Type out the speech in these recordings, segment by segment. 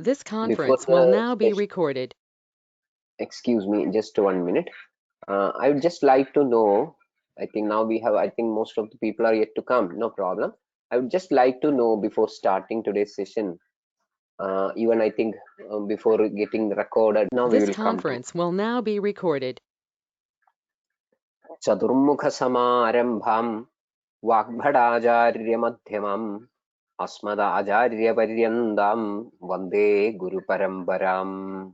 This Before conference will now be recorded. excuse me, just 1 minute. I would just like to know, I think now I think most of the people are yet to come, no problem. I would just like to know before starting today's session, even I think before getting recorded, now we This will come to conference will now be recorded. Chadurmukha Samarambham Vagbhadacharya Madhyamam Asmadacharya Paryandam Vande Guru Parambaram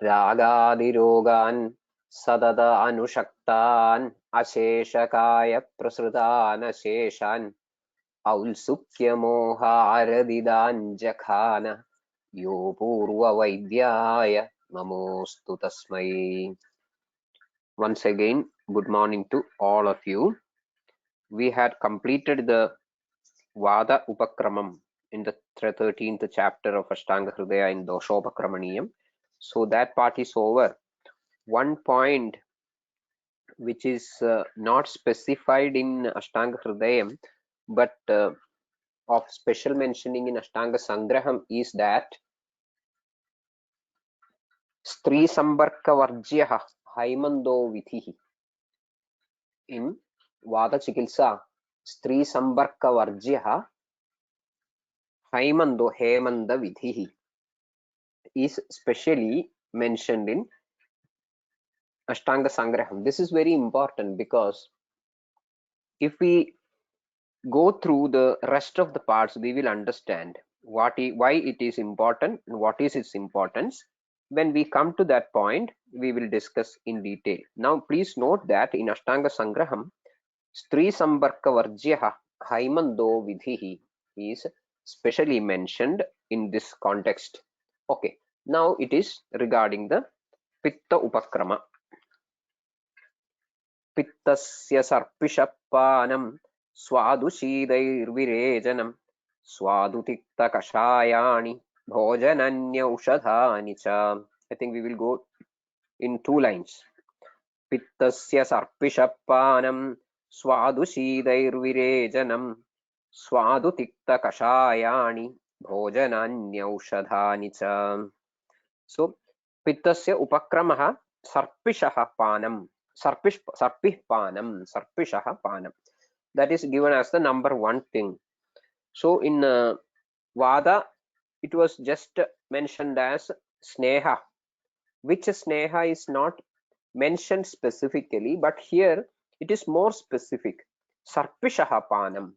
Ragadirogan Sadada Anushaktan Asheshakaya Prasrutan Asheshan Aulsukya Moharadidan Jakhana Yo Purva Vaidyaya Namostu Tasmai. Once again, good morning to all of you. We had completed the Vada Upakramam in the 13th chapter of Ashtanga Hridaya in Doshopkramaniyam. So that part is over. One point which is not specified in Ashtanga Hridayam but of special mentioning in Ashtanga Sangraham is that Stri Sambarka Varjyaha Haimando Vithihi. In Vada Chikilsa, Stri Sambarka Varjyaha Haimando Hemanda Vidhihi is specially mentioned in Ashtanga Sangraham. This is very important because if we go through the rest of the parts, we will understand why it is important and what is its importance. When we come to that point, we will discuss in detail. Now, please note that in Ashtanga Sangraham, Stri Sambarka Varjyaha Haimando Vidhihi is specially mentioned in this context. Okay, now it is regarding the Pitta Upakrama. Pittasya Sarpishapanam Swadushidhairvirejanam Swadutikta Kashayani Bhojananya Cha. I think we will go in 2 lines. Pittasya Sarpishapanam Swadushidhairvirejanam Swadutikta Kashayani Bhojananya Cha. So Pittasya Upakramaha Sarpishaha Panam. Sarpih Panam. Sarpishaha Panam. That is given as the number 1 thing. So in Vada, it was just mentioned as Sneha, which Sneha is not mentioned specifically, but here it is more specific. Sarpishaha Panam.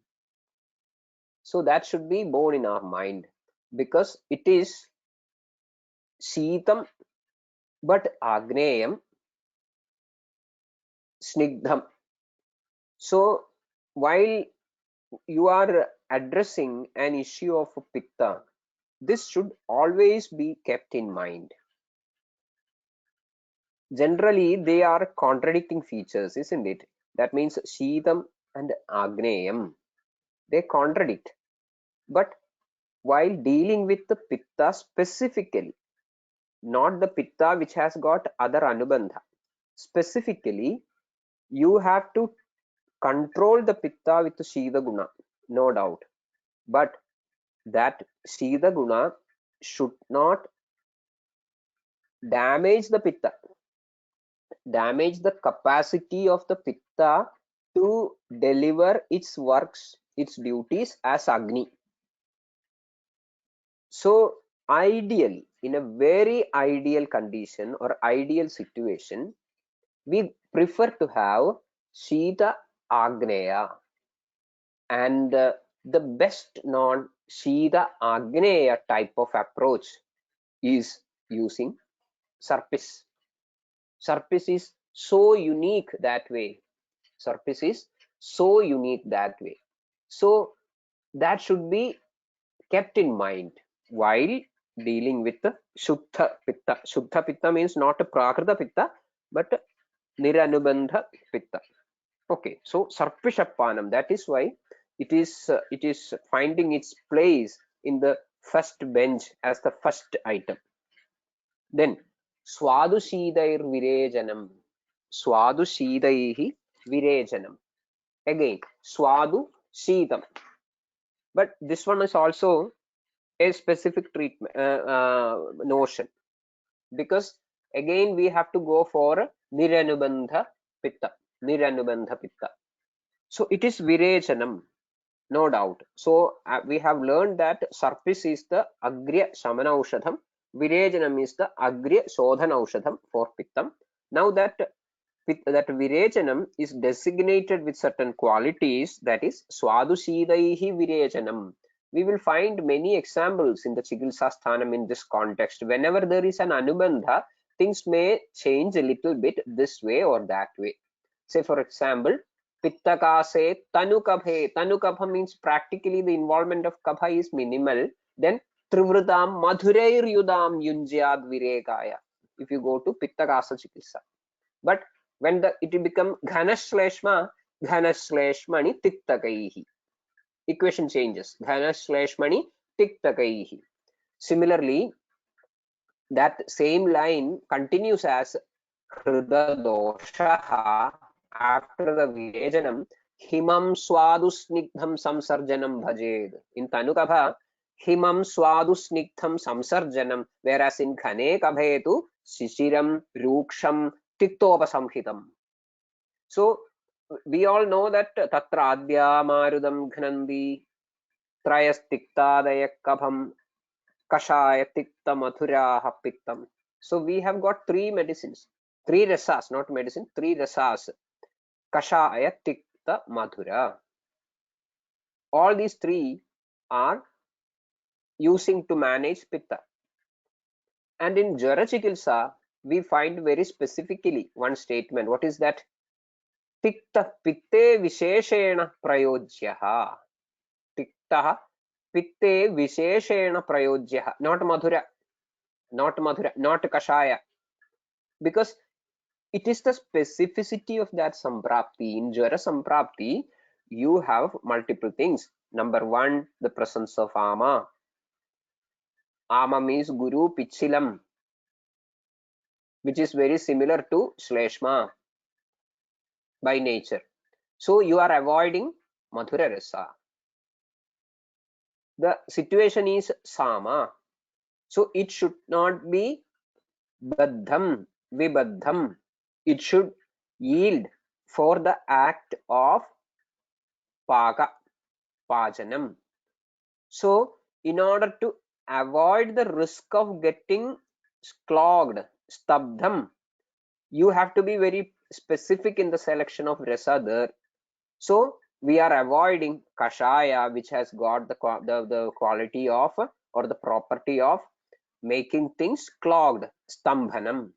So that should be borne in our mind because it is Sheetam but Agneyam Snigdham. So while you are addressing an issue of pitta, this should always be kept in mind. Generally, they are contradicting features, isn't it? That means Sheetam and Agneyam, they contradict. But while dealing with the pitta specifically, not the pitta which has got other anubandha, specifically, you have to control the pitta with the Shida Guna, no doubt. But that Shida Guna should not damage the pitta, damage the capacity of the pitta to deliver its works, its duties as Agni. So ideally, in a very ideal condition or ideal situation, we prefer to have Shita Agneya, and the best known Shita Agneya type of approach is using Sarpis. Sarpis is so unique that way. Sarpis is so unique that way. So that should be kept in mind while dealing with the Shuddha Pitta. Shuddha Pitta means not a Prakrita Pitta, but Niranubandha Pitta. Okay, so Sarpishapanam, that is why it is finding its place in the first bench as the first item. Then Swadushidhair Virejanam. Swadushidhaihi Virejanam. Again, Swadu Shidam. But this one is also a specific treatment notion, because again we have to go for niranubandha pitta, niranubandha pitta. So it is virechanam, no doubt. So we have learned that surface is the agrya shamana aushadham, virechanam is the agrya shodhana aushadham for pittam. Now that virechanam is designated with certain qualities, that is swadushidahi virechanam. We will find many examples in the Chikitsa Sthanam in this context. Whenever there is an anubandha, things may change a little bit this way or that way. Say for example, pitta kase tanu kabhe. Tanu kabha means practically the involvement of kabha is minimal. Then trivrutam madhurair yudam yunjyad virekaya. If you go to pitta kasa chikitsa. But when it will become ghanashleshma, ghanashleshmani tiktakaihi. Equation changes. Ghanashleshmani tiktakaihi. Similarly, that same line continues as Hrida doshaha after the virejanam himam swadu snigdham samsarjanam bhajed. In Tanukabha, himam swadu snigdham samsarjanam, whereas in Khane kabhetu shishiram ruksham tiktopasamhitam. So we all know that tatra adya marudam ghnandi trayastikta kabham kashaya tikta mathuraha pittam. So we have got three medicines, three rasas, not medicine, three rasas. Kashaya, tikta, madhura. All these three are using to manage pitta. And in Jara Chikitsa, we find very specifically one statement. What is that? Tikta pitte visheshena prayojyaha. Tikta pitte visheshena prayojyaha. Not madhura, not madhura, not kashaya. Because it is the specificity of that samprapti. In Jara samprapti, you have multiple things. Number one, the presence of ama. Ama means guru pichilam, which is very similar to shleshma by nature. So you are avoiding madhura rasa. The situation is sama. So it should not be baddham, vibaddham. It should yield for the act of paka, pajanam. So in order to avoid the risk of getting clogged, stabdham, you have to be very specific in the selection of rasa there. So we are avoiding kashaya, which has got the quality of or the property of making things clogged, stambhanam.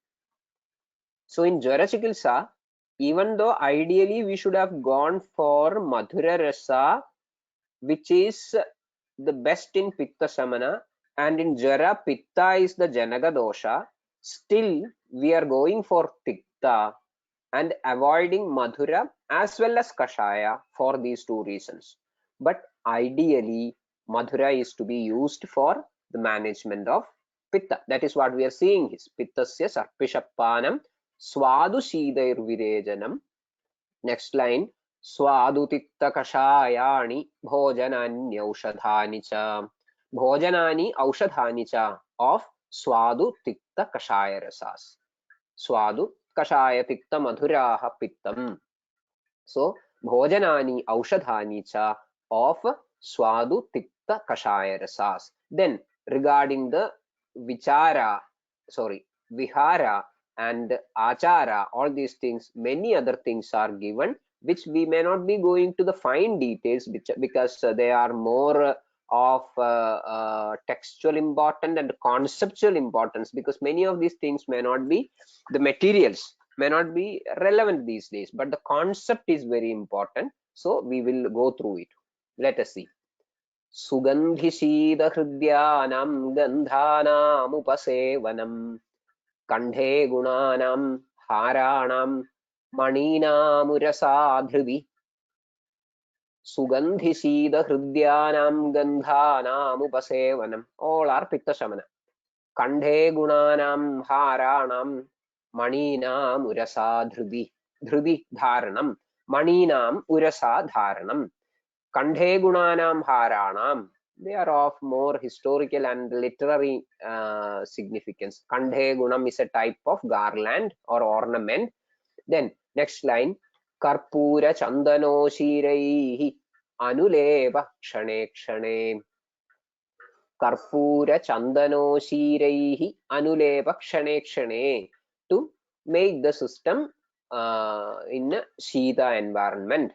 So in Jara Chikitsa, even though ideally we should have gone for madhura rasa, which is the best in pitta samana, and in Jara pitta is the janaga dosha, still we are going for tikta and avoiding madhura as well as kashaya for these two reasons. But ideally madhura is to be used for the management of pitta. That is what we are seeing is pittasya sarpishappanam swadu shidair virejanam. Next line, swadu tikta kashayani bhojanani aushadhani cha. Bhojanani aushadhani cha of swadu tikta kashaya rasas. Swadu kashaya tikta madhuraha pittam. So bhojanani aushadhani cha of swadu tikta kashaya rasas. Then regarding the vichara, sorry, vihara and achara, all these things, many other things are given, which we may not be going to the fine details because they are more of textual important and conceptual importance, because many of these things may not be, the materials may not be relevant these days, but the concept is very important. So we will go through it. Let us see. Sugandhishidahridyanam gandhanam upasevanam kandhe gunanam haranam maninam urasadhrivi. Sugandhishidahridyanam gandhanam upasevanam. All are pitta shamana. Kandhe gunanam haranam maninam urasa dhruvi. Dhruvi dharanam. Maninam urasa dharanam. Kandhe gunanam haranam They are of more historical and literary significance. Kandhe gunam is a type of garland or ornament. Then next line, karpura chandano shiraihi anuleva kshane kshane. Karpura chandano shiraihi anuleva kshane kshane, to make the system in a Shita environment.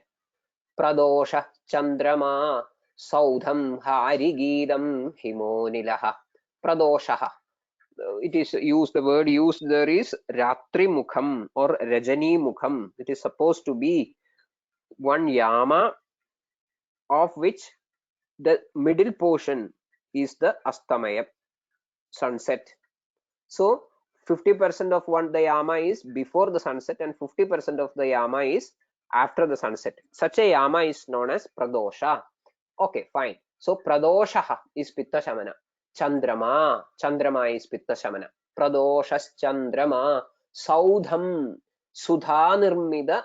Pradosha chandrama saudham harigidam himonilaha. Pradosha, it is used, the word used there is ratri mukham or rajani mukham. It is supposed to be one yama of which the middle portion is the astamaya, sunset. So 50% of one the yama is before the sunset and 50% of the yama is after the sunset. Such a yama is known as pradosha. Okay, fine. So pradosha is pitta shamana. Chandrama is pitta shamana. Pradoshas chandrama saudham, sudha nirmida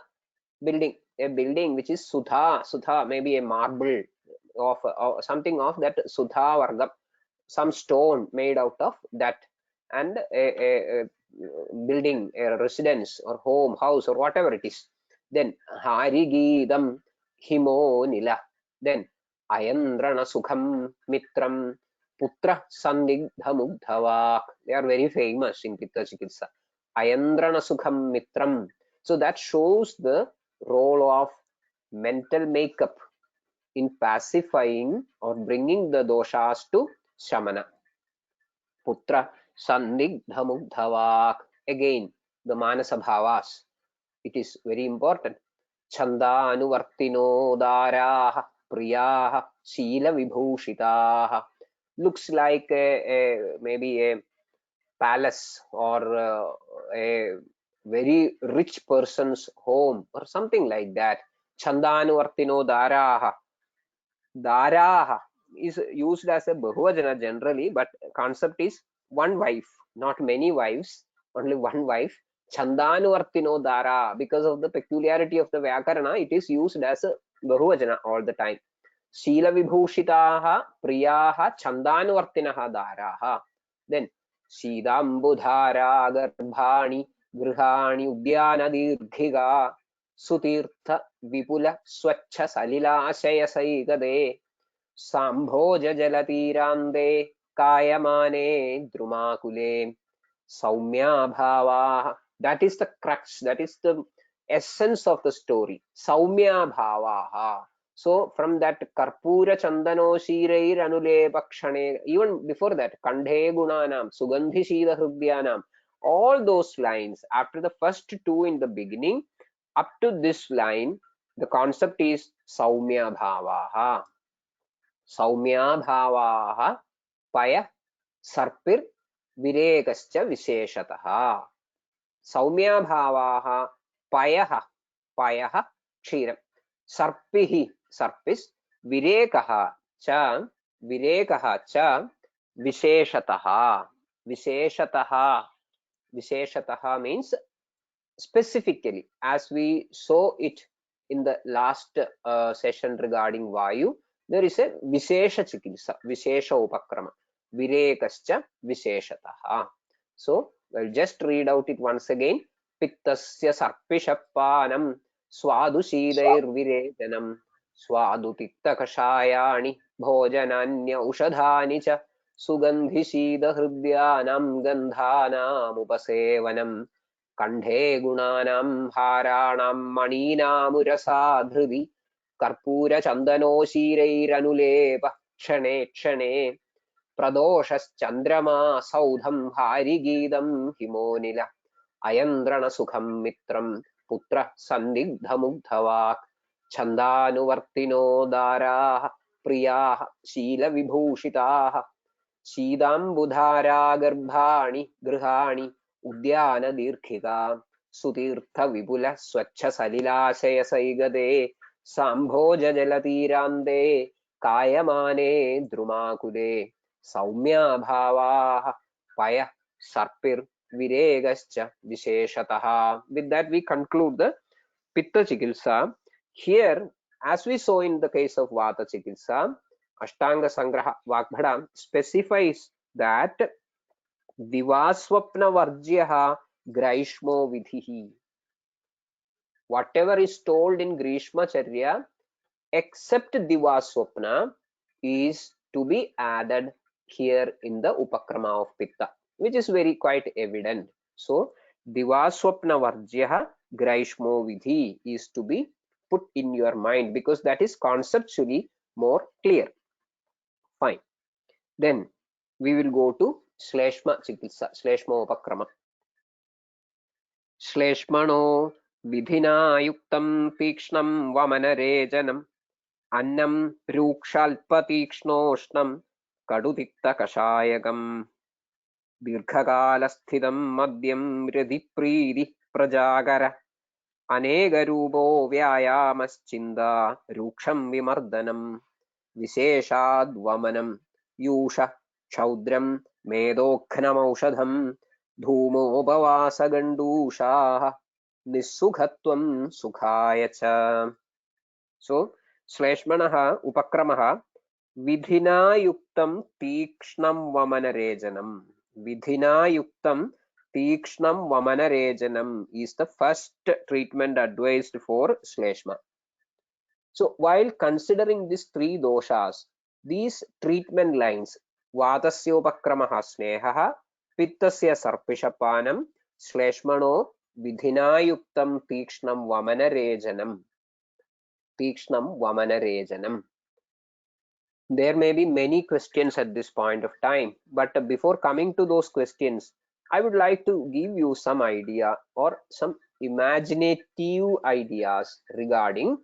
building, a building which is sudha, maybe a marble of something of that sudha vargam, some stone made out of that, and a building, a residence or home, house or whatever it is. Then harigidam himo nila. Then ayandrana sukham mitram putra sandigdha mugdhavak. They are very famous in pitta chikitsa. Ayandrana sukham mitram. So that shows the role of mental makeup in pacifying or bringing the doshas to shamana. Putra sandigdha mugdhavak. Again, the manasa bhavas. It is very important. Chanda anuvartino daraha priyaha sheela vibhushitaha. Looks like maybe a palace or a very rich person's home or something like that. Chanda anuvartino daraha. Daraha is used as a bahuvajana generally, but concept is one wife, not many wives, only one wife. Chandanuvartino dara, because of the peculiarity of the Vyakarana, it is used as a bahuvajana all the time. Sheela vibhushitaha priyaha chandanuvartinaha daraha. Then Shidambudhara garbhani grihani udyana dirghiga sutirtha vipula swachha salilashaya saigade Sambhoj jalatirande kayamane drumakule saumya bhava. That is the crux, that is the essence of the story. Saumya bhava. So from that karpura chandano shireir anule pakshane, even before that, kandhe gunanam sugandhi shida hrudyanam, all those lines after the first two in the beginning up to this line, the concept is saumya bhava. Saumya bhavaha paya sarpir virekascha visheshataha. Saumya bhavaha payaha kshiram. Sarpihi, sarpis, virekaha cha visheshataha. Visheshataha means specifically, as we saw it in the last session regarding Vayu, there is a Vishesha Chikitsa, Vishesha Upakrama, Virekascha Visheshataha. So, I'll just read out it once again. Pittasya Sarpishappanam Swadu Shidair Virejanam Swadu Titta Kashayani Bhojananya Ushadhani Cha Sugandhi Shida Hrudyanam Gandhanam Upasevanam Kandhe gunanam haranam maninaamurasa dhridi karpura chandano shirairanuleva kshane kshane pradoshas chandrama saudham harigidam himonila ayandrana sukham mitram putra sandigdha mugdhavak chandanuvartino daraah priyaah sheela vibhushitaah शीदाम्बुधारा गर्भाणि गृहाणि उद्यान दीर्घिका सुतीर्थ विपुल स्वच्छ सलिलाशय सैगदे साम्भोज जलतीरान्ते कायमाने द्रुमाकुले सौम्या भावाः पय सर्पिर्विरेगश्च विशेषतः. With that we conclude the pitta chikitsa. Here, as we saw in the case of vata chikitsa, Ashtanga Sangraha Vagbhada specifies that Divaswapna Varjyaha Graishmo Vidhihi. Whatever is told in Grishma Charya except Divaswapna is to be added here in the Upakrama of Pitta, which is very quite evident. So Divaswapna Varjyaha Graishmo Vidhi is to be put in your mind because that is conceptually more clear. Fine. Then we will go to Shleshma Chikitsa, Shleshma Upakrama. Shleshmano Vidhina Yuktam Tikšnam Vamanare Annam Rukshalpatikshnoshnam Kadutikta Kashayagam Dirghakalasthidam Madhyam Hridipridi Prajagara Anegarubo Vyayamascinda Ruksham Vimardanam Visheshadvamanam Yusha Chaudram Medokhnamaushadham Dhumobhavasagandusha Nissukhatvam Sukhayacha. So Shleshmanaha Upakramaha Vidhina Yuktam Tikshnam Vamanarejanam. Vidhina Yuktam Tikshnam Vamanarejanam is the first treatment advised for Shleshma. So while considering these three doshas, these treatment lines Vatasya Upakramaha Snehaha, Pittasya Sarpishapanam, Shleshmano Vidhina Yuktam Tikshnam Vamanarejanam. Tikshnam Vamanarejanam. There may be many questions at this point of time, but before coming to those questions, I would like to give you some idea or some imaginative ideas regarding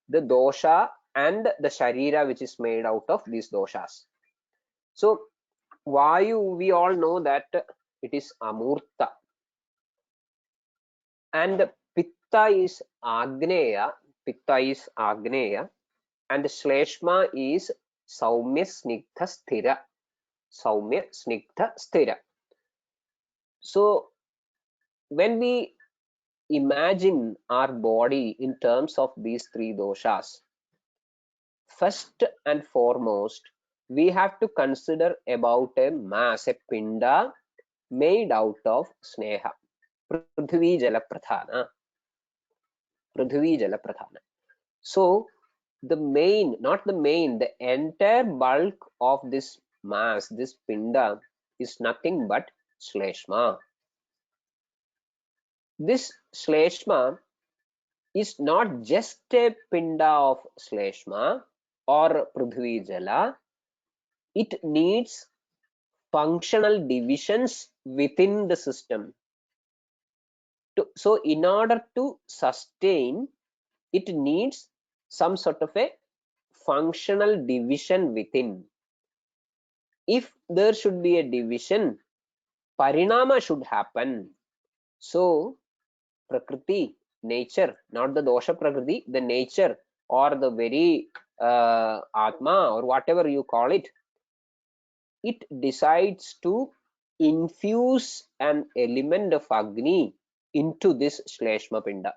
the dosha and the sharira which is made out of these doshas. So Vayu, we all know that it is Amurta, and Pitta is Agneya. Pitta is Agneya, and Shleshma is Saumya Snigdha Sthira. Saumya Snigdha Sthira. So when we imagine our body in terms of these three doshas, first and foremost, we have to consider about a mass, a pinda made out of sneha. Prithvi Jala Pradhana. Prithvi Jala Pradhana. So the main, not the main, the entire bulk of this mass, this pinda, is nothing but Shleshma. This Shleshma is not just a pinda of Shleshma or Prithvi Jala, it needs functional divisions within the system. So in order to sustain, it needs some sort of a functional division within. If there should be a division, parinama should happen. So Prakriti, nature, not the dosha Prakriti, the nature or the very Atma or whatever you call it, it decides to infuse an element of Agni into this Shleshma Pinda.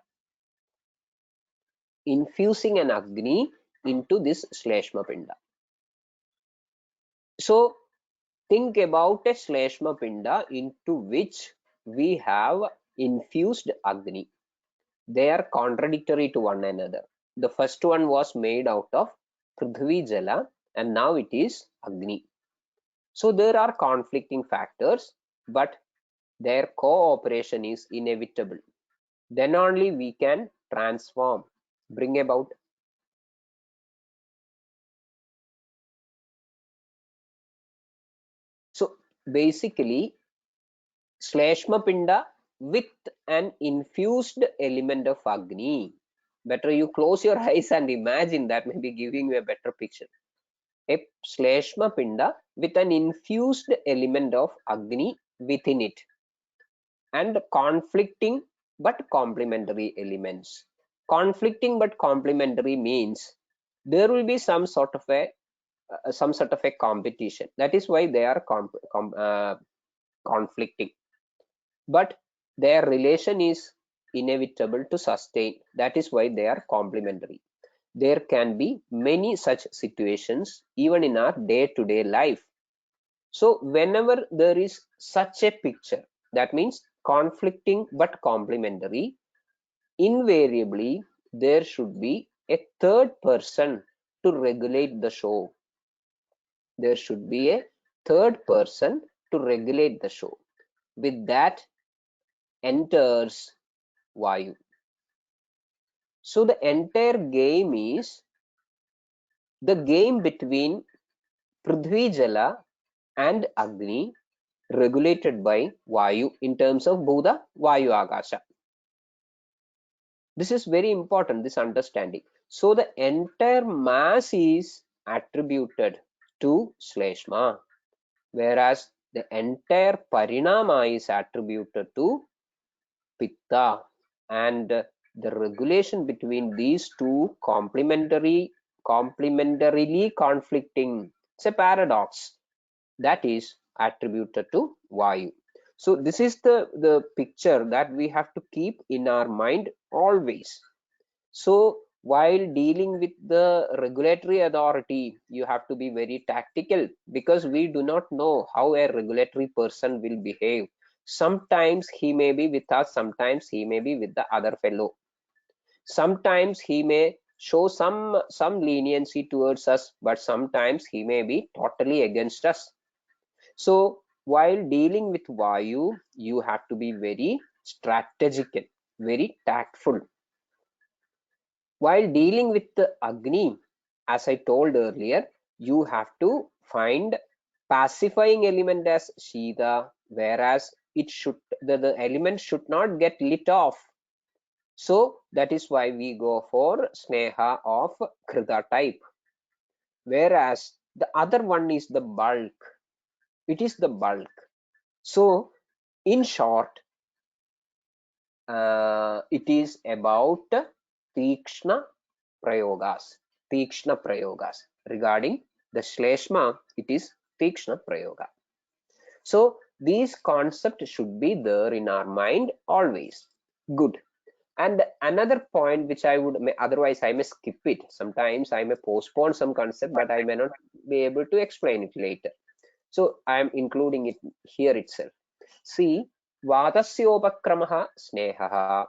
Infusing an Agni into this Shleshma Pinda. So think about a Shleshma Pinda into which we have infused Agni. They are contradictory to one another. The first one was made out of Prithvi Jala and now it is Agni. So there are conflicting factors, but their cooperation is inevitable. Then only we can transform, bring about. So basically, Shleshma Pinda with an infused element of Agni. Better you close your eyes and imagine, that may be giving you a better picture. A Shleshma Pinda with an infused element of Agni within it, and conflicting but complementary elements. Conflicting but complementary means there will be some sort of a competition. That is why they are conflicting, but their relation is inevitable to sustain. That is why they are complementary. There can be many such situations even in our day-to-day life. So whenever there is such a picture, that means conflicting but complementary, invariably there should be a third person to regulate the show. There should be a third person to regulate the show. With that enters Vayu. So the entire game is the game between Prithvi Jala and Agni, regulated by Vayu in terms of Bhuta Vayu Akasha. This is very important, this understanding. So the entire mass is attributed to Shleshma, whereas the entire Parinama is attributed to Pitta, and the regulation between these two complementarily conflicting, it's a paradox, that is attributed to Vayu. So this is the picture that we have to keep in our mind always. So while dealing with the regulatory authority, you have to be very tactical, because we do not know how a regulatory person will behave. Sometimes he may be with us, sometimes he may be with the other fellow. Sometimes he may show some leniency towards us, but sometimes he may be totally against us. So while dealing with Vayu, you have to be very strategical, very tactful. While dealing with the Agni, as I told earlier, you have to find pacifying element as Shita, whereas the element should not get lit off. So that is why we go for Sneha of Krita type. Whereas the other one is the bulk. It is the bulk. So in short, it is about Tikshna Prayogas. Tikshna Prayogas. Regarding the Shleshma, it is Tikshna Prayoga. So these concepts should be there in our mind always. Good. And another point which I would, otherwise I may skip it. Sometimes I may postpone some concept, but I may not be able to explain it later. So I am including it here itself. See, Vadasyopakramaha Snehaha,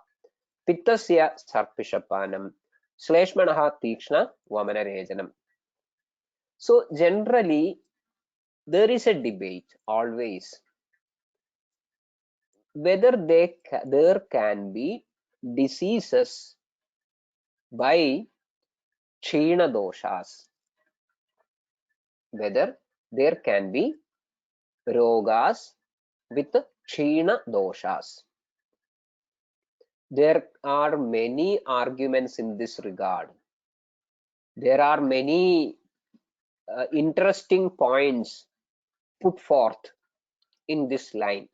Pittasya Sarpishapanam, Shleshmanaha Tikshna Vamana. So generally, there is a debate always whether there can be diseases by Kshina doshas, whether there can be rogas with Kshina doshas. There are many arguments in this regard. There are many interesting points put forth in this line.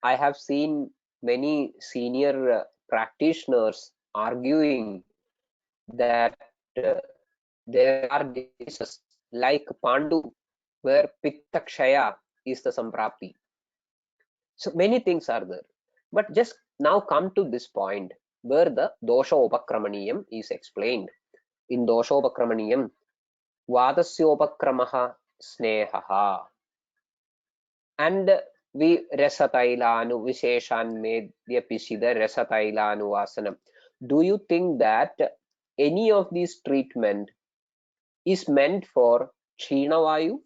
I have seen many senior practitioners arguing that there are diseases like Pandu, where Pitta Kshaya is the Samprapti. So many things are there. But just now come to this point where the Dosha Upakramaniyam is explained. In Dosha Upakramaniyam, Vadasyopakramaha Snehaha. And we Resatailanu Visheshan Medya Pishida Resatailanu Vasanam. Do you think that any of these treatment is meant for Kshina Vayu?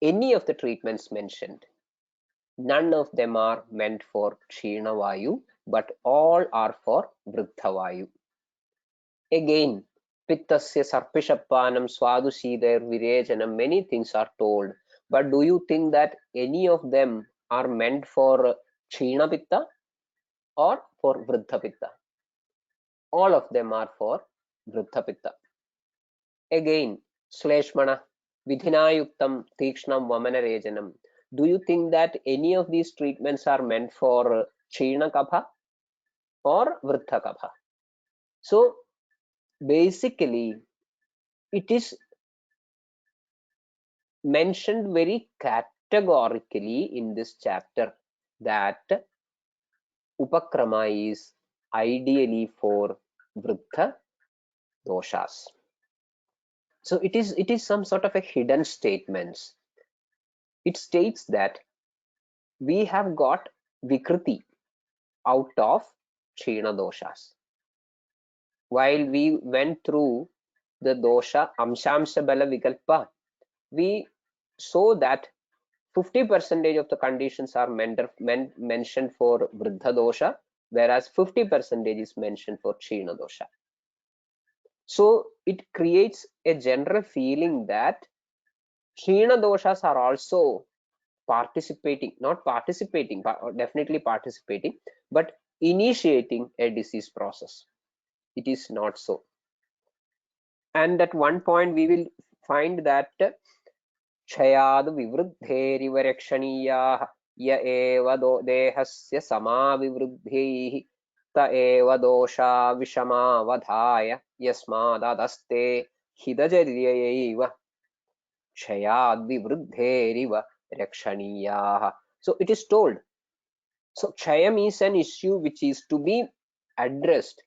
Any of the treatments mentioned, none of them are meant for Kshina Vayu, but all are for Vriddha Vayu. Again, Pittasya Sarpishapanam Swadushider Virejanam, many things are told, but do you think that any of them are meant for Kshina Pitta or for Vriddha Pitta? All of them are for Vriddha Pitta. Again, Shleshmana Vidhinayuktam Tikshnam Vamana. Do you think that any of these treatments are meant for Kshina Kapha or Vriddha Kapha? So basically, it is mentioned very categorically in this chapter that Upakrama is ideally for vruddha doshas. So it is some sort of a hidden statements. It states that we have got vikriti out of kshina doshas. While we went through the dosha amshamsha bala vikalpa, we saw that 50% of the conditions are mentioned for vruddha dosha, whereas 50% is mentioned for kshina dosha. So it creates a general feeling that kshina doshas are also participating, not participating, but definitely participating, but initiating a disease process. It is not so. And at one point we will find that क्षयाद् विवृद्धेरिव रक्षणीयाः य एव देहस्य समाविवृद्धैः त एव दोषा विषमावधाय यस्मादस्ते हितचर्ययैव क्षयाद् विवृद्धेरिव रक्षणीयाः. So it is told. So kshayam is an issue which is to be addressed.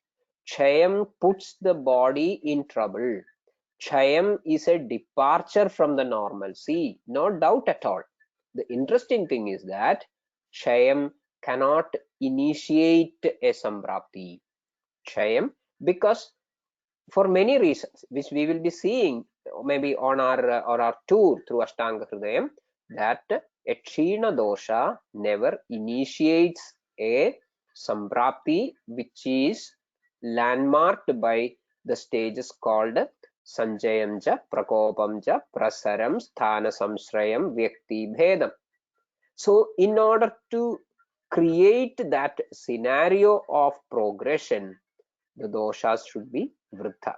Kshayam puts the body in trouble. Kshayam is a departure from the normalcy, no doubt at all. The interesting thing is that Kshayam cannot initiate a samprapti. Kshayam, because for many reasons, which we will be seeing maybe on our tour through Ashtanga Hridayam, that a Kshina dosha never initiates a samprapti which is landmarked by the stages called Sanjayam cha, Prakopam cha, Prasaram, Sthana Samshrayam, Vyakti Bhedam. So in order to create that scenario of progression, the doshas should be vruddha.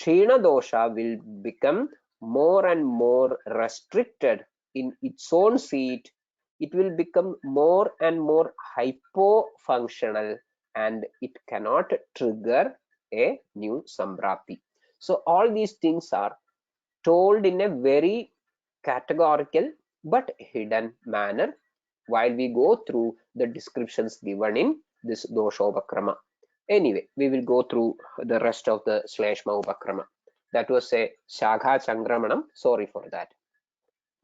Kshina dosha will become more and more restricted in its own seat. It will become more and more hypofunctional and it cannot trigger a new samprapti. So all these things are told in a very categorical but hidden manner while we go through the descriptions given in this Doshopakrama. Anyway, we will go through the rest of the Shleshma Upakrama. That was a Shakha Changramanam. Sorry for that.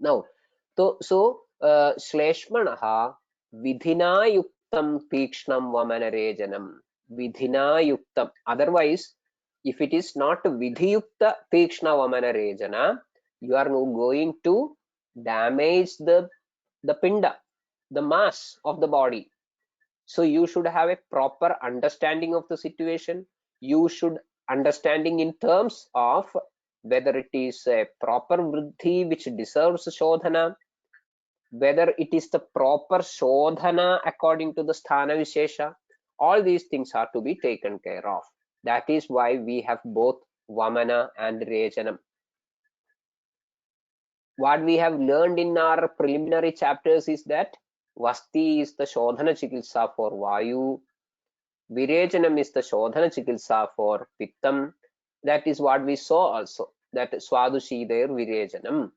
Now, so Shleshmanaha Vidhina Yuktam Pikshnam Vamanarejanam. Vidhina Yuktam. Otherwise, if it is not Vidhiyukta Pikshna Vamanarejana, you are now going to damage the pinda, the mass of the body. So you should have a proper understanding of the situation. You should understanding in terms of whether it is a proper vruddhi which deserves shodhana, whether it is the proper shodhana according to the sthana vishesha. All these things are to be taken care of. That is why we have both Vamana and Rejanam. What we have learned in our preliminary chapters is that Vasti is the Shodhana Chikitsa for Vayu, Virejhanam is the Shodhana Chikitsa for Pittam. That is what we saw also, that Swadushi there Virejhanam.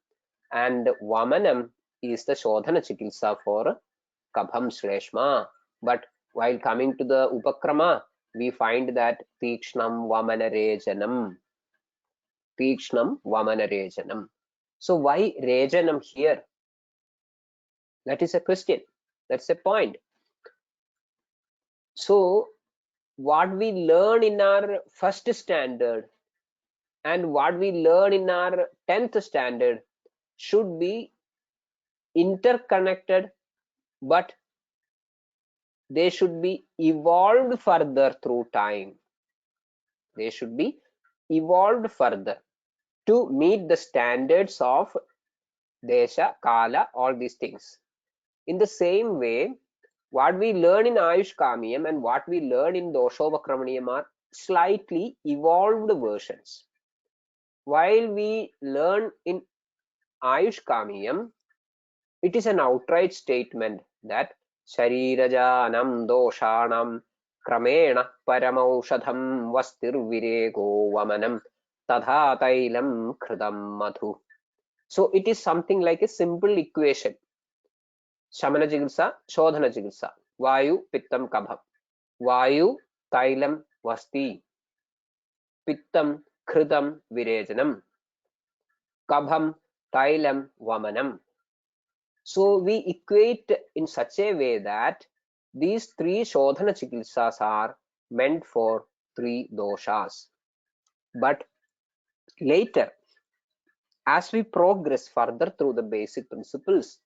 And Vamanam is the Shodhana Chikitsa for Kabham Shleshma. But while coming to the Upakrama, we find that Tikshnam Vamana Rejanam. Tikshnam Vamana Rejanam. So why Rejanam here? That is a question. That's a point. So what we learn in our first standard and what we learn in our 10th standard should be interconnected, but they should be evolved further through time. They should be evolved further to meet the standards of Desha, Kala, all these things. In the same way, what we learn in Ayush Kamiyam and what we learn in Doshopkramaniyam are slightly evolved versions. While we learn in Ayush Kamiyam, it is an outright statement that Sharirajanam Doshanam Kramena Paramaushadham Vastir Virego Vamanam Tadha Tailam Kridam Madhu. So it is something like a simple equation. Shamana Chikitsa, Shodhana Chikitsa, Vayu, Pittam, Kabham. Vayu, Tailam, Vasti. pittam khritam virechanam, kabham tailam vamanam. So we equate in such a way that these three shodhana chikitsas are meant for three doshas. But later, as we progress further through the basic principles,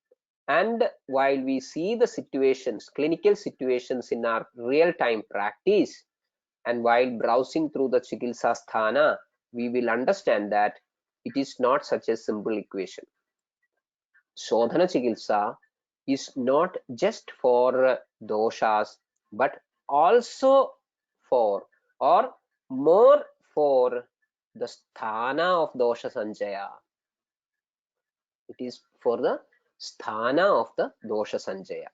and while we see the situations, clinical situations in our real-time practice, and while browsing through the Chikitsa Sthana, we will understand that it is not such a simple equation. Shodhana Chikitsa is not just for doshas, but also for, or more for, the sthana of dosha sanjaya. It is for the sthana of the dosha sanjaya.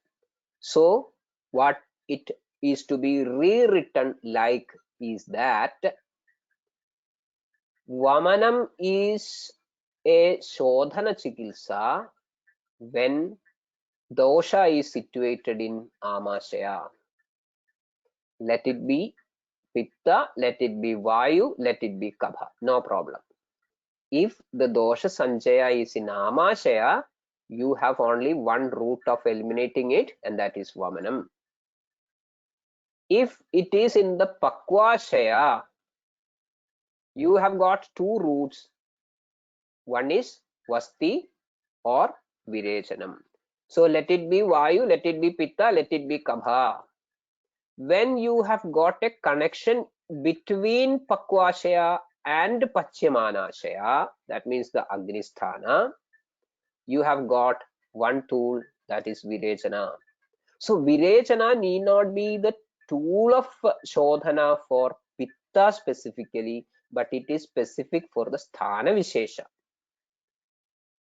So what it is to be rewritten like is that Vamanam is a shodhana chikitsa when dosha is situated in amashaya. Let it be pitta, let it be vayu, let it be kapha, no problem. If the dosha sanjaya is in amashaya, you have only one route of eliminating it, and that is vamanam. If it is in the pakvashaya, you have got two routes. One is vasti or virechanam. So let it be vayu, let it be pitta, let it be kabha. When you have got a connection between pakvashaya and pachyamanashaya, that means the agnisthana, you have got one tool, that is virechana. So virechana need not be the tool of shodhana for pitta specifically, but it is specific for the sthana vishesha.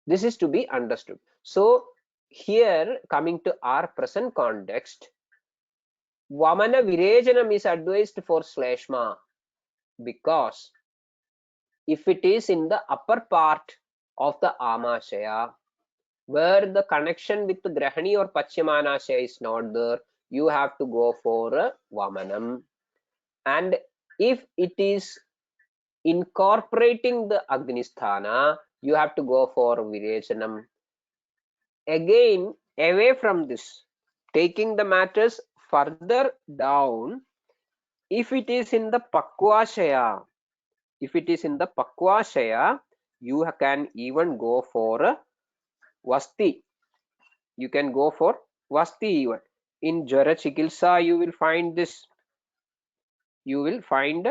This is to be understood. So here, coming to our present context, Vamana virechanam is advised for Shleshma, because if it is in the upper part of the Amashaya, where the connection with the Grahani or Pachyamanashaya is not there, you have to go for Vamanam. And if it is incorporating the Agnisthana, you have to go for Virechanam. Again, away from this, taking the matters further down, if it is in the Pakvashaya, you can even go for Vasti. You can go for Vasti even. In Jara Chikitsa, you will find this. You will find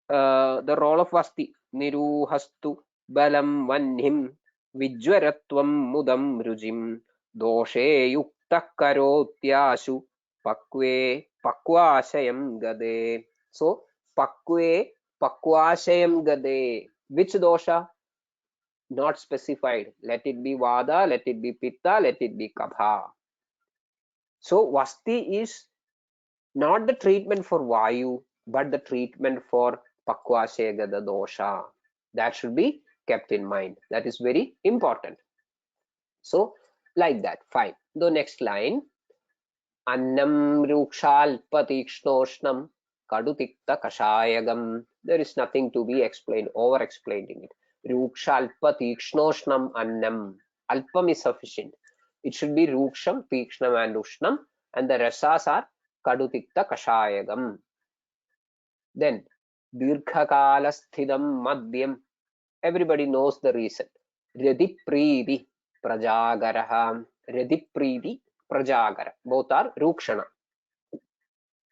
the role of Vasti. Niruhastu balam vanhim vijwaratvam mudam rujim doshe yukta karotyashu pakve pakvashayam gade. So pakve pakvashayam gade. Which dosha? Not specified. Let it be vada, let it be pitta, let it be kapha. So vasti is not the treatment for vayu, but the treatment for pakvashegada dosha. That should be kept in mind. That is very important. So like that, fine. The next line, annam rukshalpatikshnoshnam kadutikta kashayagam. There is nothing to be explained, over explained in it. Rukshalpatikshnoshnam annam. Alpam is sufficient. It should be ruksham, tikshnam and ushnam, and the rasas are kadutikta kashayagam. Then dirghakalasthidam madhyam. Everybody knows the reason. Radipridi prajagaraha. Radipridi prajagara. Both are rukshana.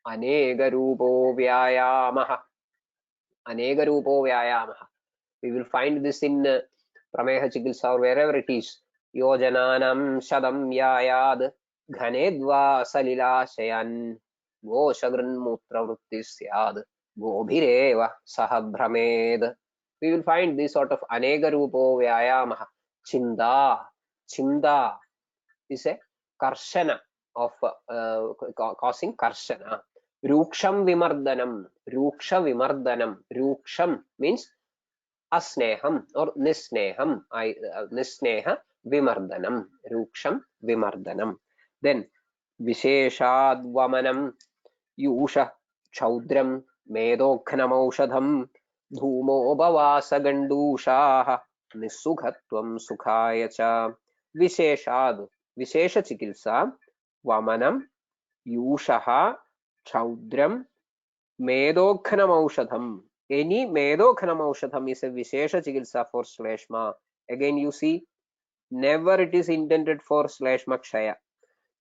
Anega rupo vyayamaha. Anega rupo vyayamaha. We will find this in Prameha Chikitsa or wherever it is. Yojananam shadam yayad ghanedva salilashayan goshagran mutra vrittis yad gobhireva sahabhramed. We will find this sort of anega rupo vyayamaha. Chinda is a karshana of causing karshana. Ruksham vimardanam. Ruksham means asneham or nisneham. Nisneha vimardanam. Ruksham vimardanam. Then visheshad vamanam yusha chaudram medokhnam aushadham धूमोपवासगण्डूषाः निस्सुखत्वं सुखाय च विशेषाद् विशेषचिकित्सा वमनं यूषः क्षौद्रं medokhanam. Any medokhanam is a vishesha chikitsa for shleshma. Again you see, never it is intended for shleshma kshaya.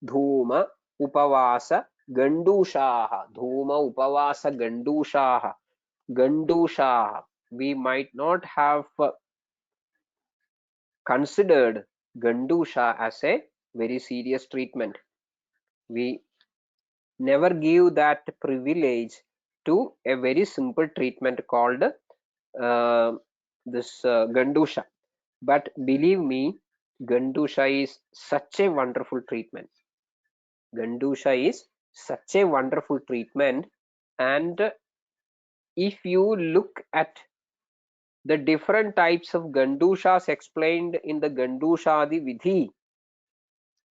Dhuma upavasa gandushaha. Dhuma upavasa gandushaha. Gandushaha. We might not have considered gandusha as a very serious treatment. We never give that privilege to a very simple treatment called this Gandusha. But believe me, Gandusha is such a wonderful treatment. Gandusha is such a wonderful treatment, and if you look at the different types of Gandushas explained in the Gandushadi Vidhi,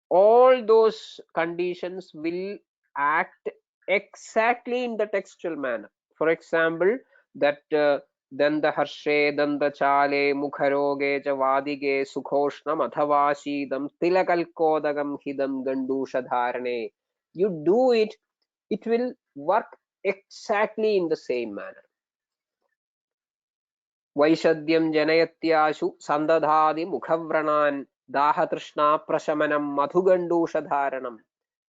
all those conditions will act exactly in the textual manner. For example, that danda harshe danda chale mukharoge cha vadige sukhošnam athava shidam tilakalkodagam hidam gandusha dharane. You do it, it will work exactly in the same manner. Vaishadyam janayatyashu sandadhadi mukhavranan dahatrishna prashamanam madhugandusha dharanam.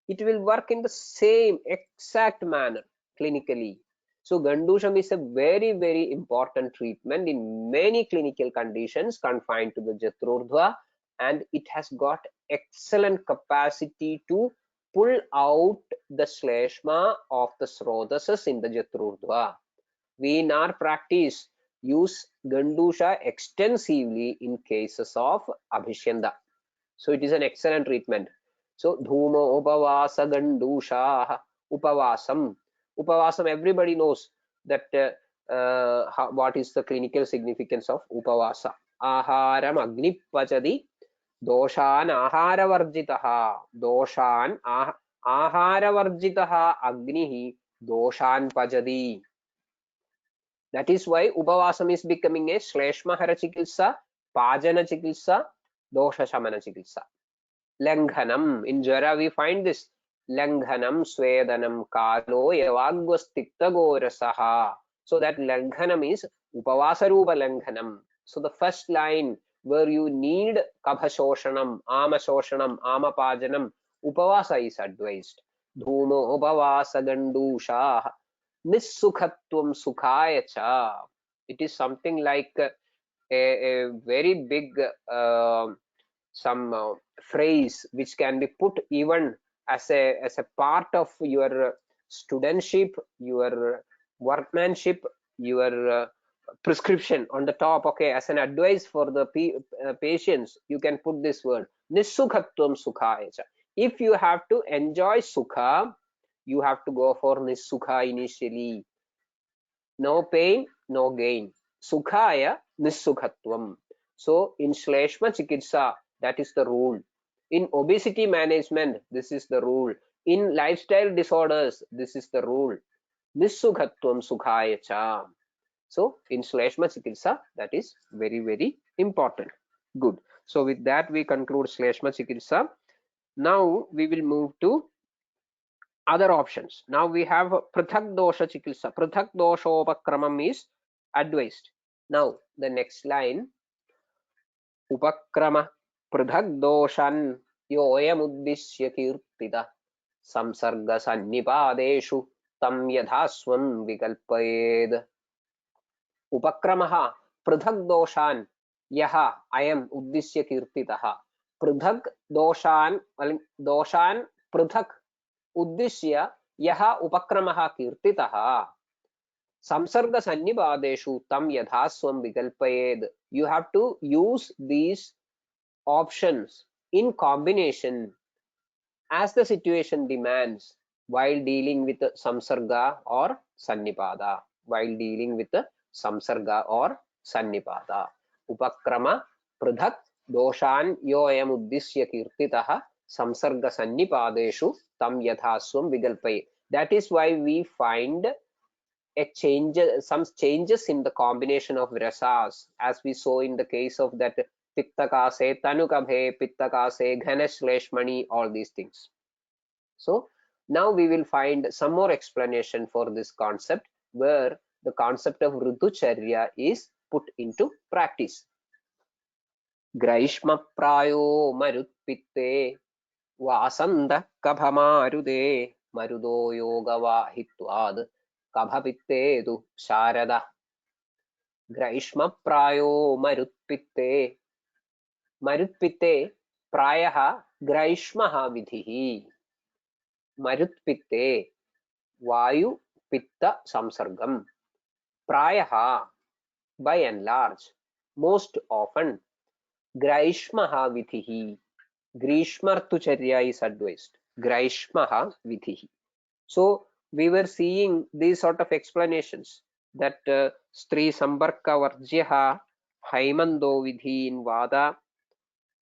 It will work in the same exact manner clinically. So Gandusham is a very, very important treatment in many clinical conditions confined to the Jatrurdhva, and it has got excellent capacity to pull out the shleshma of the srodasas in the Jatrurdhva. We in our practice use Gandusha extensively in cases of Abhishyanda. So it is an excellent treatment. So Dhuma Upavasa Gandusha Upavasam. Upavasam, everybody knows that what is the clinical significance of Upavasa. Aharam Agni Pachadi Doshan Aharavarjitaha. Doshan Aharavarjitaha Agnihi Doshan Pachadi. That is why Upavasam is becoming a Shleshmahara Chikitsa, Pajana Chikitsa, Dosha Shamana Chikitsa. Langhanam. In Jara we find this. Langhanam Swedanam Kalo Yavagvastiktagorasaha. So that Langhanam is Upavasarupa Langhanam. So the first line where you need Kabhashoshanam, Amashoshanam, Amapajanam, Upavasa is advised. Dhumo Upavasa Gandusha Nissukhatvam Sukhaya cha. It is something like a very big some phrase which can be put even as a part of your studentship, your workmanship, your prescription on the top. Okay, as an advice for the patients, you can put this word Nissukhatvam Sukhaya cha. If you have to enjoy sukha, you have to go for Nissukha initially. No pain, no gain. Sukhaya Nissukhatvam. So in Shleshma Chikitsa, that is the rule. In obesity management, this is the rule. In lifestyle disorders, this is the rule. Nissukhatvam Sukhaya cha. So in Shleshma Chikitsa, that is very, very important. Good. So with that, we conclude Shleshma Chikitsa. Now we will move to other options. Now we have Prithak Dosha Chikitsa. Prithak Doshopkramam is advised. Now the next line, Upakrama Prithak Doshan Yoyam Uddishya Kirtita Samsarga Sannipadeshu Tam Yadhaswam Vikalpayed. Upakramaha Prithak Doshan Yaha Ayam Uddishya Kirtitaha. Prithak Doshan Prithak Uddishya yaha upakramaha kirtitaha samsarga sannibadeshu tam yadhaswam vikalpayed. You have to use these options in combination as the situation demands while dealing with samsarga or sannipada. While dealing with samsarga or sannipada. Upakrama pridhak doshan yoyam uddishya kirtitaha samsarga sannipadeshu tam yathaswam vigalpai. That is why we find some changes in the combination of rasas, as we saw in the case of that pittakase, tanukabhe, pittakase, ghanashleshmani, all these things. So now we will find some more explanation for this concept, where the concept of Ritucharya is put into practice. Graishma prayo marutpitte vasanda kabhamarude marudo yogava hitvad kabhapittedu sharada. Graishma prayo marutpitte. Marutpitte prayaha graishmaha vidhihi. Marutpitte vayu pitta samsargam. Prayaha, by and large, most often, graishmaha vidhihi. Grishmartucharya is advised. Graishmaha vidhihi. So we were seeing these sort of explanations that Stri Sambarka Varjyaha, Haimando vidhi in Vada,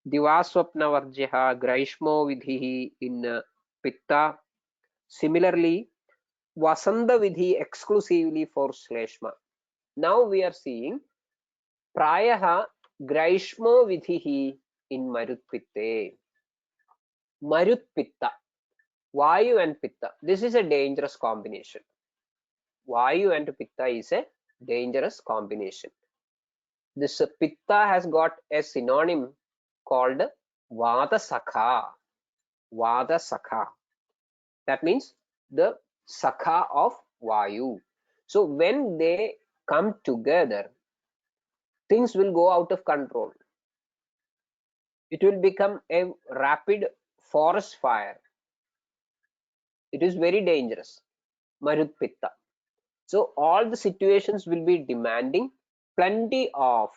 Divaswapna Varjyaha, Graishmo vidhi in Pitta. Similarly, Vasanda vidhi exclusively for Shleshma. Now we are seeing Prayaha Graishmo vidhihi in Marutpitte. Marutpitta, Vayu and Pitta. This is a dangerous combination. Vayu and Pitta is a dangerous combination. This Pitta has got a synonym called Vada Sakha. Vada Sakha. That means the Sakha of Vayu. So when they come together, things will go out of control. It will become a rapid forest fire. It is very dangerous. Marutpitta. So all the situations will be demanding plenty of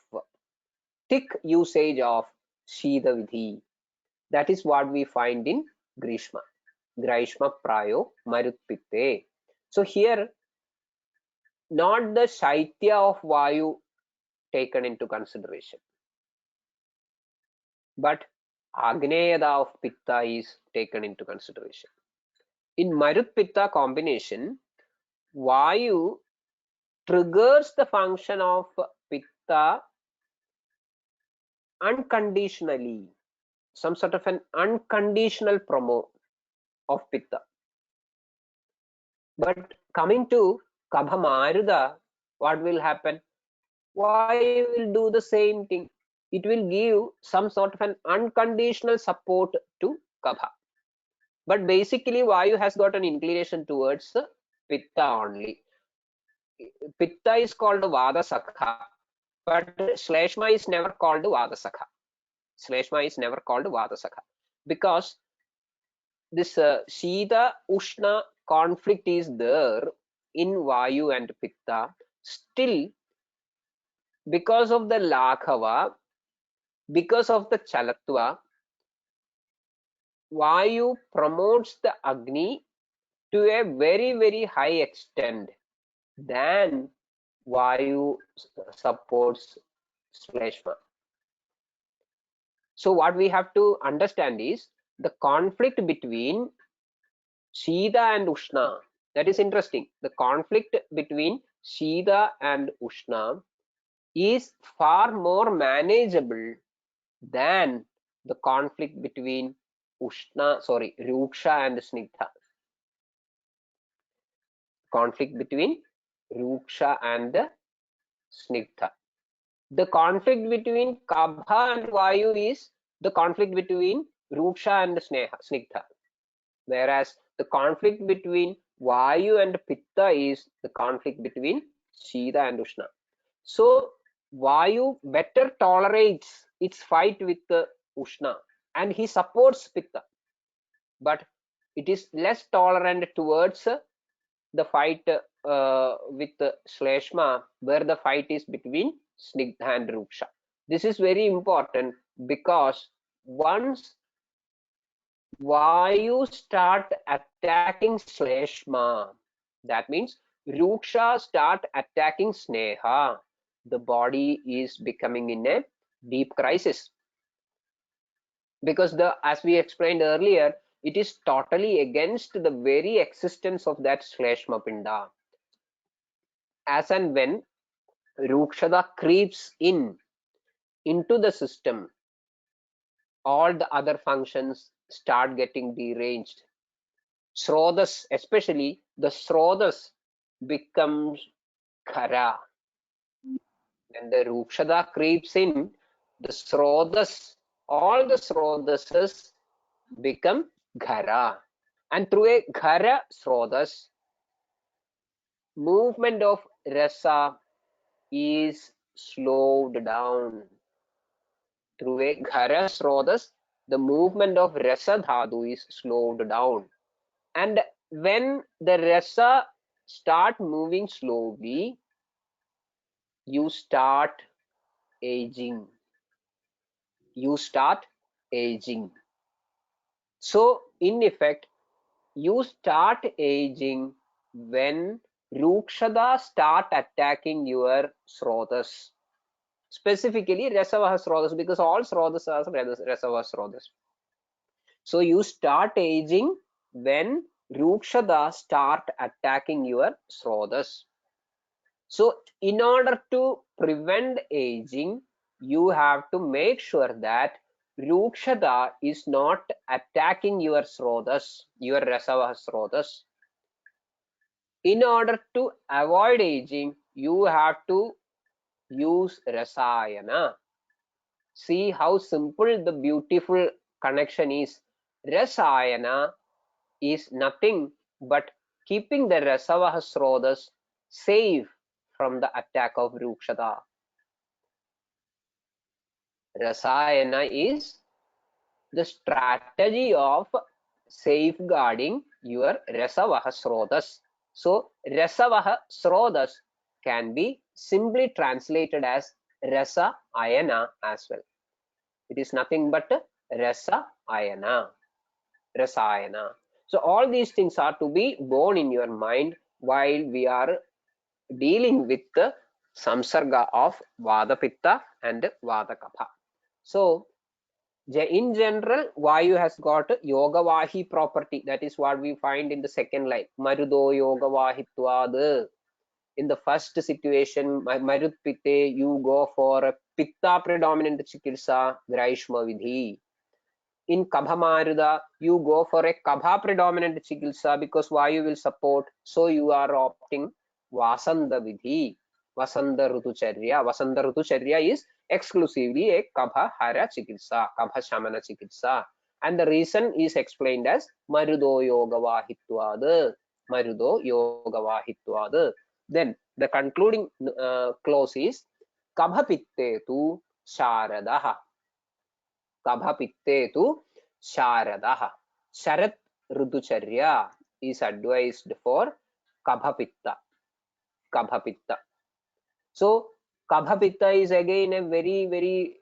thick usage of Shida Vidhi. That is what we find in Grishma. Graishma Prayo Marutpitte. So here, not the Shaitya of Vayu taken into consideration, but Agneyada of Pitta is taken into consideration. In Marut-Pitta combination, Vayu triggers the function of Pitta unconditionally, some sort of an unconditional promo of Pitta. But coming to Kabhamaruda, what will happen? Vayu will do the same thing. It will give some sort of an unconditional support to Kabha. But basically, Vayu has got an inclination towards Pitta only. Pitta is called Vada Sakha, but Shleshma is never called Vada Sakha. Shleshma is never called Vada Sakha because this Shita Ushna conflict is there in Vayu and Pitta. Still, because of the Laghava, because of the Chalatva, Vayu promotes the Agni to a very, very high extent than Vayu supports Shleshma. So what we have to understand is the conflict between Shida and Ushna. That is interesting. The conflict between Shida and Ushna is far more manageable than the conflict between Ruksha and Snigdha. Conflict between Ruksha and Snigdha. The conflict between Kabha and Vayu is the conflict between Ruksha and Snigdha. Whereas the conflict between Vayu and Pitta is the conflict between Shida and Ushna. So Vayu better tolerates its fight with Ushna and he supports Pitta. But it is less tolerant towards the fight with Shleshma, where the fight is between Snigdha and Ruksha. This is very important because once Vayu start attacking Shleshma, that means Ruksha start attacking Sneha, the body is becoming in a deep crisis. Because as we explained earlier, it is totally against the very existence of that Shleshma Pinda. as and when Rukshada creeps into the system, all the other functions start getting deranged. Srodhas, especially the Srodhas, becomes khara. When the Rukshada creeps in, the Srodhas, all the Srodhases become ghara. And through a ghara Srodhas, movement of rasa is slowed down. Through a ghara Srodhas, the movement of rasa dhatu is slowed down. And when the rasa start moving slowly, you start aging. You start aging. So, in effect, you start aging when Rukshada start attacking your Srodhas. Specifically, Rasavaha Srodhas, because all Srodhas are Rasavaha Srodhas. So, you start aging when Rukshada start attacking your Srodhas. So, in order to prevent aging, you have to make sure that Rukshada is not attacking your Srodhas, your Rasavaha Srodhas. In order to avoid aging, you have to use Rasayana. See how simple the beautiful connection is. Rasayana is nothing but keeping the Rasavaha Srodhas safe from the attack of Rukshada. Rasayana is the strategy of safeguarding your Rasavaha Srodhas. So, Rasavaha Srodhas can be simply translated as Rasa Ayana as well. It is nothing but Rasa Ayana. Rasayana. So, all these things are to be borne in your mind while we are dealing with the samsarga of Vada Pitta and Vada Kapha. So, in general, Vayu has got Yogavahi property. That is what we find in the second line. Marudo Yogavahitvad. In the first situation, Marut Pitte, you go for a Pitta predominant Chikitsa, Graishma Vidhi. In Kabha Maruda, you go for a Kabha predominant Chikitsa because Vayu will support. So you are opting Vasanta Vidhi. Vasanta Rutucharya. Vasanta Rutucharya is exclusively a Kabha Hara Chikitsa, Kabha Shamana Chikitsa. And the reason is explained as Marudo Yogavahitvad. Marudo Yogavahitvad. Then the concluding clause is Kabha Pitte tu Sharadaha. Kabha Pitte tu Sharadaha. Sharat Rutucharya is advised for Kabha Pitta. Kabha Pitta. So, Kabha Pitta is again a very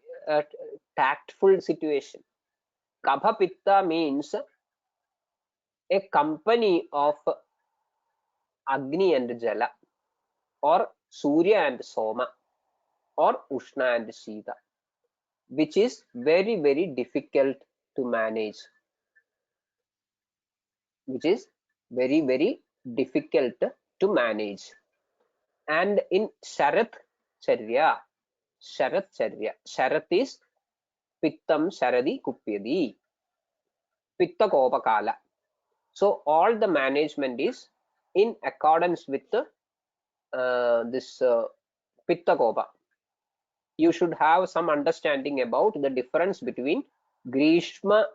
tactful situation. Kabha Pitta means a company of Agni and Jala, or Surya and Soma, or Ushna and Shita, which is very difficult to manage. Which is very difficult to manage. And in Sharat Charya, Sharat is Pittam Sharadi Kupyadi, Pitta Kopakala. So all the management is in accordance with this Pitta Kopa. You should have some understanding about the difference between Grishma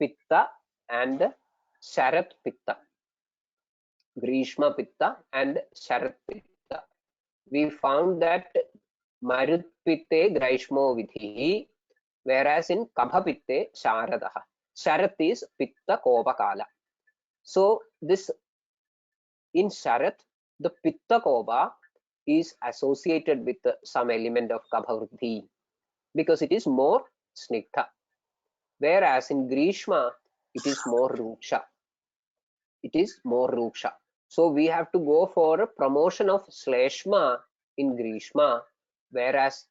Pitta and Sharat Pitta. Grishma Pitta and Sharat Pitta. We found that Marut Pitte Graishmo Vidhi, whereas in Kabha Pitte Sharadaha. Sharat is Pitta Kopakala. So this in Sharat, the Pitta Kopa is associated with some element of Kabha Vruddhi because it is more Snigdha. Whereas in Grishma, it is more Ruksha. It is more Ruksha. So we have to go for a promotion of Shleshma in Grishma, whereas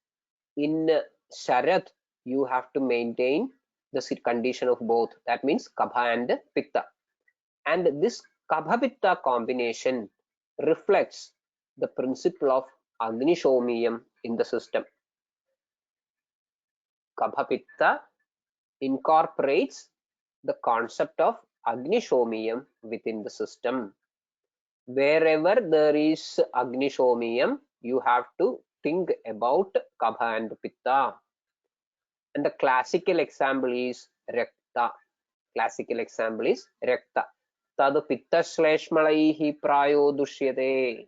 in Sharat, you have to maintain the condition of both. That means Kabha and Pitta. And this Kabha Pitta combination reflects the principle of Agnisomiyam in the system. Kapha Pitta incorporates the concept of Agnisomiyam within the system. Wherever there is Agnisomiyam, you have to think about Kapha and Pitta. And the classical example is Rakta. Classical example is Rakta. Tad Pitta Shleshmalaihi Prayo Dushyate.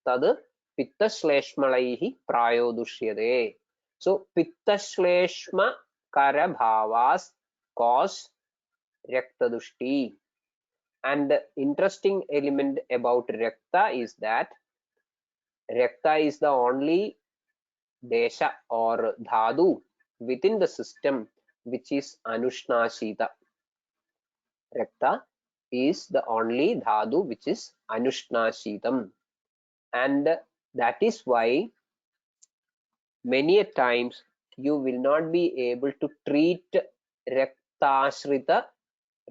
Tad Pitta Shleshmalaihi Prayo Dushyate. So Pitta Shleshma Karabhavas cause Rakta Dushti. And the interesting element about Rakta is that Rakta is the only desha or dhadu within the system which is Anushnashita. Rakta is the only dhadu which is Anushnashitam. And that is why many a times you will not be able to treat Raktashrita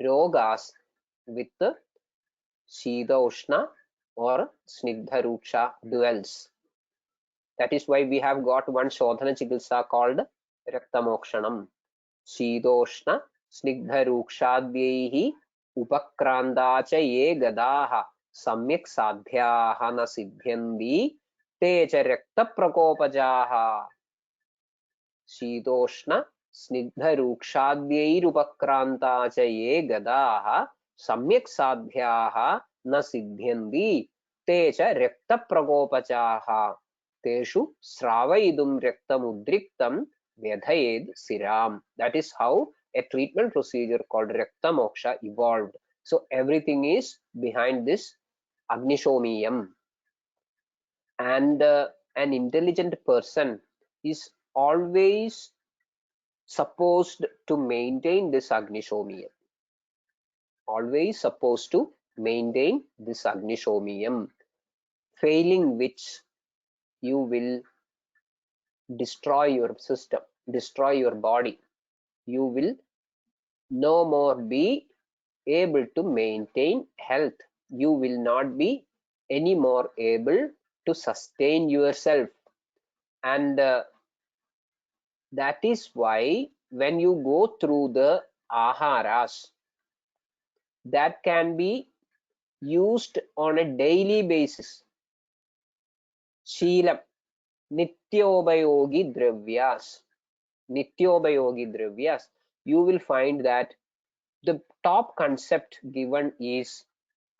rogas with Shida Ushna or Snigdha Ruksha duels. That is why we have got one Shodhana Chikitsa called Raktamokshanam. Shidoshna Snigdha Rukshadhyaihi Upakranda cha ye gadaha samyak sadhyaha na siddhyandi te cha rakta prakopajaha. Shidoshna Snigdha Rukshadhyair Upakranta cha ye gadaha samyak sadhyaha na siddhyandi te cha rakta prakopajaha. Teshu Sravaidum Raktam Udriktam Vyadhayed Siram. That is how a treatment procedure called Rakta Moksha evolved. So everything is behind this Agnisomiyam. And an intelligent person is always supposed to maintain this Agnisomiyam. Always supposed to maintain this Agnisomiyam. Failing which you will destroy your system, destroy your body. You will no more be able to maintain health. You will not be any more able to sustain yourself. And that is why when you go through the aharas that can be used on a daily basis, Sheelam, Nityobayogi Dravyas, Nityobayogi Dravyas, you will find that the top concept given is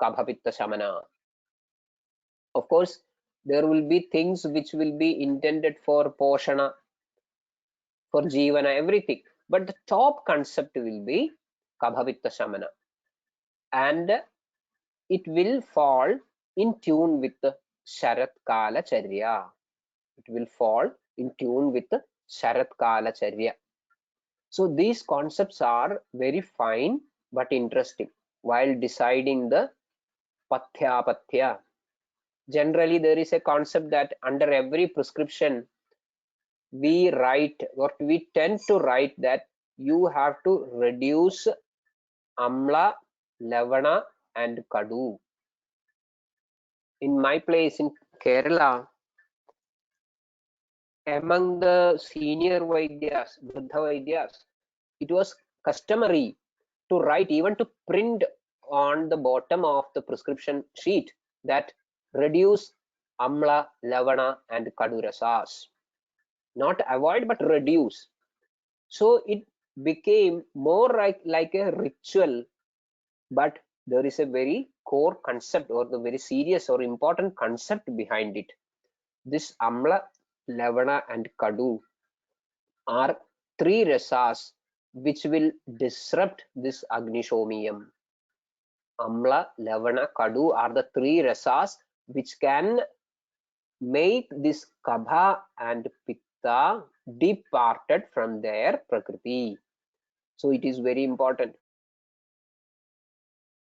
Kapha Pitta Shamana. Of course, there will be things which will be intended for Poshana, for Jivana, everything. But the top concept will be Kapha Pitta Shamana. And it will fall in tune with the Sharat Kala Charya. It will fall in tune with the Sharat Kala Charya. So these concepts are very fine but interesting while deciding the Pathya Pathya. Generally, there is a concept that under every prescription, we write or we tend to write that you have to reduce Amla, Lavana, and Kadu. In my place in Kerala, among the senior Vaidyas, Vruddha Vaidyas, it was customary to write, even to print on the bottom of the prescription sheet, that reduce Amla, Lavana, and Kadu rasas. Not avoid, but reduce. So it became more like a ritual, but there is a very core concept or the very serious or important concept behind it. This Amla, Lavana, and Kadu are three rasas which will disrupt this Agnisomiyam. Amla, Lavana, Kadu are the three rasas which can make this Kapha and Pitta departed from their Prakriti. So it is very important.